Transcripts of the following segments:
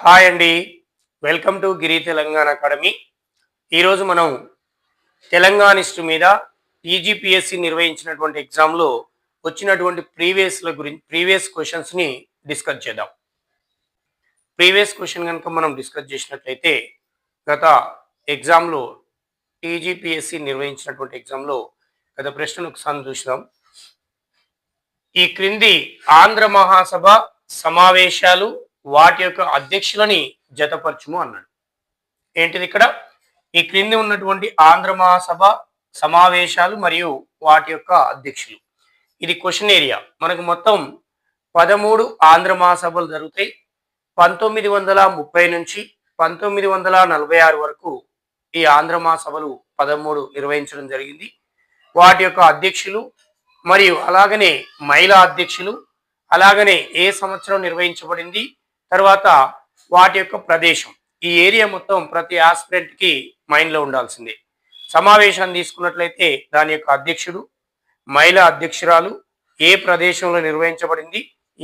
Hi అండి. Welcome to Giri Telangana academy. ఈరోజు మనం తెలంగాణిస్టు మీద టీజీపీఎస్సీ నిర్వహించినటువంటి ఎగ్జామ్లో వచ్చినటువంటి ప్రీవియస్ క్వశ్చన్స్ని డిస్కస్ చేద్దాం. ప్రీవియస్ క్వశ్చన్ కనుక మనం డిస్కస్ చేసినట్లయితే గత ఎగ్జామ్లో టీజీపీఎస్సీ నిర్వహించినటువంటి ఎగ్జామ్లో గత ప్రశ్నను ఒకసారి చూసినాం. ఈ క్రింది ఆంధ్ర మహాసభ సమావేశాలు వాటి యొక్క అధ్యక్షులని జతపరచుము అన్నాడు. ఏంటిది ఇక్కడ? ఈ క్రింది ఉన్నటువంటి ఆంధ్ర మహాసభ సమావేశాలు మరియు వాటి యొక్క అధ్యక్షులు. ఇది క్వశ్చన్ ఏరియా. మనకు మొత్తం 13 ఆంధ్ర మహాసభలు జరుగుతాయి. 1930 నుంచి 1946 వరకు ఈ ఆంధ్ర మహాసభలు 13 నిర్వహించడం జరిగింది. వాటి యొక్క అధ్యక్షులు మరియు అలాగనే మహిళా అధ్యక్షులు, అలాగనే ఏ సంవత్సరం నిర్వహించబడింది, తర్వాత వాటి యొక్క ప్రదేశం, ఈ ఏరియా మొత్తం ప్రతి ఆస్పిరెంట్కి మైండ్లో ఉండాల్సిందే. సమావేశాన్ని తీసుకున్నట్లయితే దాని యొక్క అధ్యక్షుడు, మహిళా అధ్యక్షురాలు, ఏ ప్రదేశంలో నిర్వహించబడింది,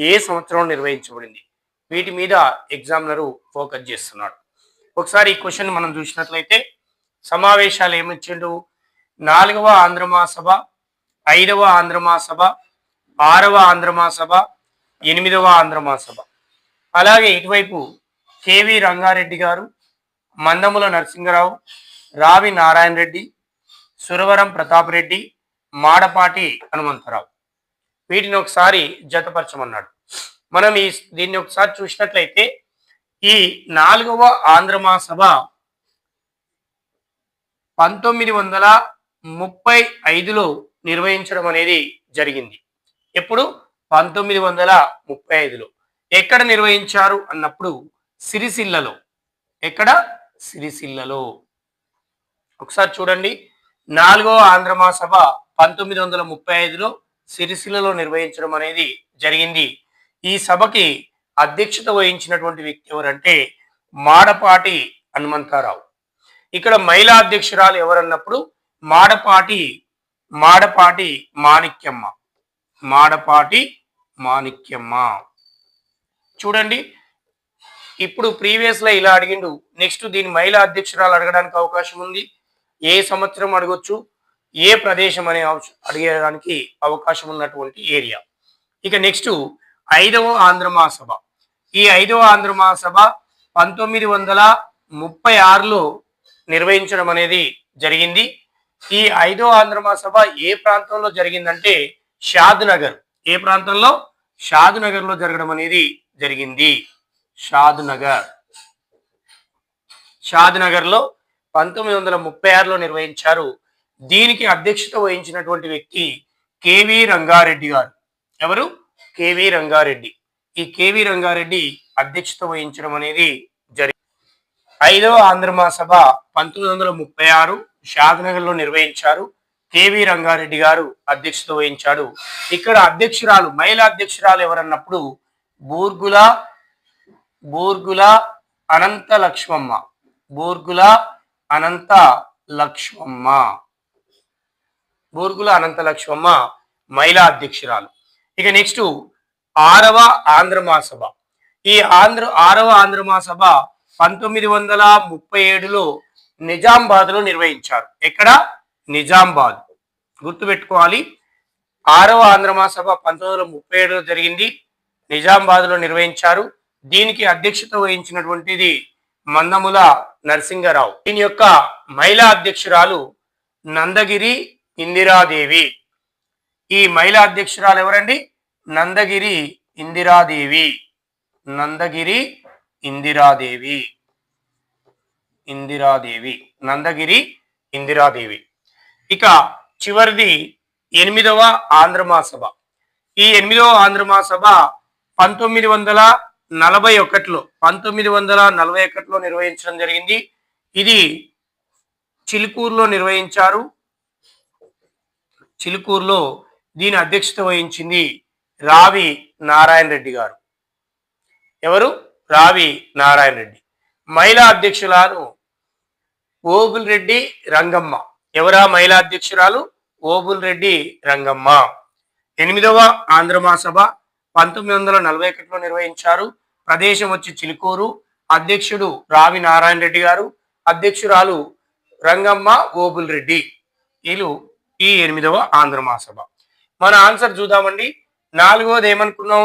ఏ సంవత్సరంలో నిర్వహించబడింది, వీటి మీద ఎగ్జామినరు ఫోకస్ చేస్తున్నాడు. ఒకసారి ఈ క్వశ్చన్ మనం చూసినట్లయితే సమావేశాలు ఏమిచ్చిండు? 4వ ఆంధ్ర మహాసభ, 5వ ఆంధ్ర మహాసభ, 6వ ఆంధ్ర మహాసభ, 8వ ఆంధ్ర మహాసభ. అలాగే ఇటువైపు కేవి రంగారెడ్డి గారు, మందముల నరసింగరావు, రావి నారాయణ రెడ్డి, సురవరం ప్రతాప్ రెడ్డి, మాడపాటి హనుమంతరావు. వీటిని ఒకసారి జతపరచమన్నాడు. మనం దీన్ని ఒకసారి చూసినట్లయితే ఈ 4వ ఆంధ్ర మహాసభ 1935లో నిర్వహించడం అనేది జరిగింది. ఎప్పుడు? 1935లో. ఎక్కడ నిర్వహించారు అన్నప్పుడు సిరిసిల్లలో. ఎక్కడ? సిరిసిల్లలో. ఒకసారి చూడండి. 4వ ఆంధ్ర మహాసభ 1935లో సిరిసిల్లలో నిర్వహించడం అనేది జరిగింది. ఈ సభకి అధ్యక్షత వహించినటువంటి వ్యక్తి ఎవరంటే మాడపాటి హనుమంతరావు. ఇక్కడ మహిళా అధ్యక్షురాలు ఎవరన్నప్పుడు మాడపాటి మాణిక్యమ్మ. మాడపాటి మాణిక్యమ్మ. చూడండి, ఇప్పుడు ప్రీవియస్లో ఇలా అడిగిండు. నెక్స్ట్ దీని మహిళా అధ్యక్షురాలు అడగడానికి అవకాశం ఉంది. ఏ సంవత్సరం అడగొచ్చు, ఏ ప్రదేశం అనే అడిగేదానికి అవకాశం ఉన్నటువంటి ఏరియా. ఇక నెక్స్ట్ 5వ ఆంధ్ర మహాసభ. ఈ 5వ ఆంధ్ర మహాసభ 1936లో నిర్వహించడం అనేది జరిగింది. ఈ 5వ ఆంధ్ర మహాసభ ఏ ప్రాంతంలో జరిగిందంటే షాద్ నగర్. ఏ ప్రాంతంలో? షాద్ నగర్ లో జరగడం అనేది జరిగింది. షాద్ నగర్ లో 1936లో నిర్వహించారు. దీనికి అధ్యక్షత వహించినటువంటి వ్యక్తి కేవి రంగారెడ్డి గారు. ఎవరు? కేవి రంగారెడ్డి. ఈ కేవి రంగారెడ్డి అధ్యక్షత వహించడం అనేది జరిగింది. 5వ ఆంధ్ర మహాసభ 1936 షాద్నగర్ లో నిర్వహించారు. కేవి రంగారెడ్డి గారు అధ్యక్షత వహించాడు. ఇక్కడ అధ్యక్షురాలు, మహిళా అధ్యక్షురాలు ఎవరన్నప్పుడు బూర్గుల అనంత లక్ష్మమ్మ. బూర్గుల అనంత లక్ష్మమ్మ మహిళా అధ్యక్షురాలు. ఇక నెక్స్ట్ 6వ ఆంధ్ర మహాసభ. ఈ 6వ ఆంధ్ర మహాసభ 1937లో నిజామాబాద్ లో నిర్వహించారు. ఎక్కడ? నిజామాబాద్. గుర్తుపెట్టుకోవాలి. 6వ ఆంధ్ర మహాసభ 1937లో జరిగింది. నిజామాబాద్ లో నిర్వహించారు. దీనికి అధ్యక్షత వహించినటువంటిది మందముల నరసింగరావు. దీని యొక్క మహిళా అధ్యక్షురాలు నందగిరి ఇందిరాదేవి. ఈ మహిళా అధ్యక్షురాలు ఎవరండి? నందగిరి ఇందిరాదేవి. ఇక చివరిది 8వ ఆంధ్ర మహాసభ. ఈ 8వ ఆంధ్ర మహాసభ 1941లో నిర్వహించడం జరిగింది. ఇది చిలుకూరులో నిర్వహించారు. చిలుకూరులో దీని అధ్యక్షత వహించింది రావి నారాయణ రెడ్డి గారు. ఎవరు? రావి నారాయణ రెడ్డి. మహిళా అధ్యక్షురాలు ఓబుల్ రెడ్డి రంగమ్మ. ఎవరా మహిళా అధ్యక్షురాలు? ఓబుల్ రెడ్డి రంగమ్మ. 8వ ఆంధ్ర మహాసభ 1941లో నిర్వహించారు. ప్రదేశం వచ్చి చిలుకూరు. అధ్యక్షుడు రావి నారాయణ రెడ్డి గారు, అధ్యక్షురాలు రంగమ్మ ఓబుల్ రెడ్డి. వీళ్ళు ఈ 8వ ఆంధ్ర మహాసభ. మన ఆన్సర్ చూద్దామండి. 4వది ఏమనుకున్నాం?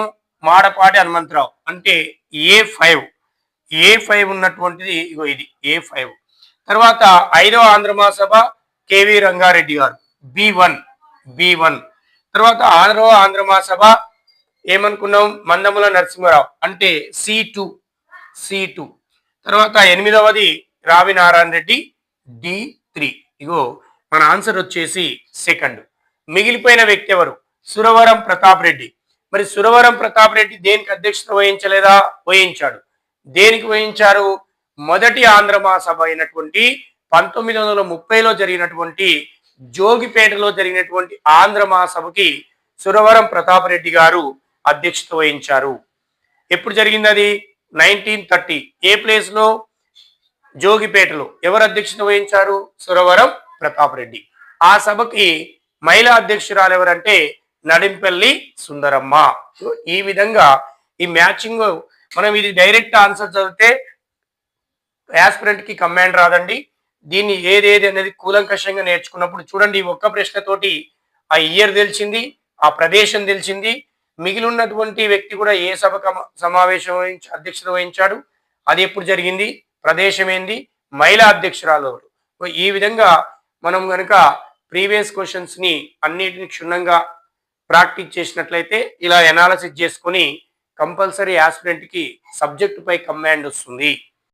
మాడపాటి హనుమంతరావు అంటే A5. A5 ఉన్నటువంటిది ఇగో ఇది A5. తర్వాత 5వ ఆంధ్ర మహాసభ కేవి రంగారెడ్డి గారు B1. తర్వాత 6వ ఆంధ్ర మహాసభ ఏమనుకున్నాం? మందముల నరసింహారావు అంటే C2. తర్వాత 8వది రావి నారాయణ రెడ్డి D3. ఇగో మన ఆన్సర్ వచ్చేసి సెకండ్. మిగిలిపోయిన వ్యక్తి ఎవరు? సురవరం ప్రతాప్ రెడ్డి. మరి సురవరం ప్రతాప్ రెడ్డి దేనికి అధ్యక్షత వహించలేదా? వహించాడు. దేనికి వహించారు? మొదటి ఆంధ్ర మహాసభ అయినటువంటి 1930లో జరిగినటువంటి జోగిపేటలో జరిగినటువంటి ఆంధ్ర మహాసభకి సురవరం ప్రతాప్ రెడ్డి గారు అధ్యక్షత వహించారు. ఎప్పుడు జరిగింది అది? 1930. ఏ ప్లేస్ లో? జోగిపేటలో. ఎవరు అధ్యక్షత వహించారు? సురవరం ప్రతాప్ రెడ్డి. ఆ సభకి మహిళా అధ్యక్షురాలు ఎవరంటే నడింపల్లి సుందరమ్మ. ఈ విధంగా ఈ మ్యాచింగ్ మనం ఇది డైరెక్ట్ ఆన్సర్ చదివితే యాస్పిరెంట్ కి కమాండ్ రాదండి. దీన్ని ఏదేది అనేది కూలంకషంగా నేర్చుకున్నప్పుడు చూడండి, ఈ ఒక్క ప్రశ్నతోటి ఆ ఇయర్ తెలిసింది, ఆ ప్రదేశం తెలిసింది, మిగిలి ఉన్నటువంటి వ్యక్తి కూడా ఏ సభ సమావేశం అధ్యక్షత వహించాడు, అది ఎప్పుడు జరిగింది, ప్రదేశం ఏంది, మహిళా అధ్యక్షురాలు ఎవరు. ఈ విధంగా మనం కనుక ప్రీవియస్ క్వశ్చన్స్ ని అన్నిటిని క్షుణ్ణంగా ప్రాక్టీస్ చేసినట్లయితే ఇలా ఎనాలిసిస్ చేసుకొని కంపల్సరీ యాస్పిరెంట్ కి సబ్జెక్ట్ పై కమాండ్ వస్తుంది.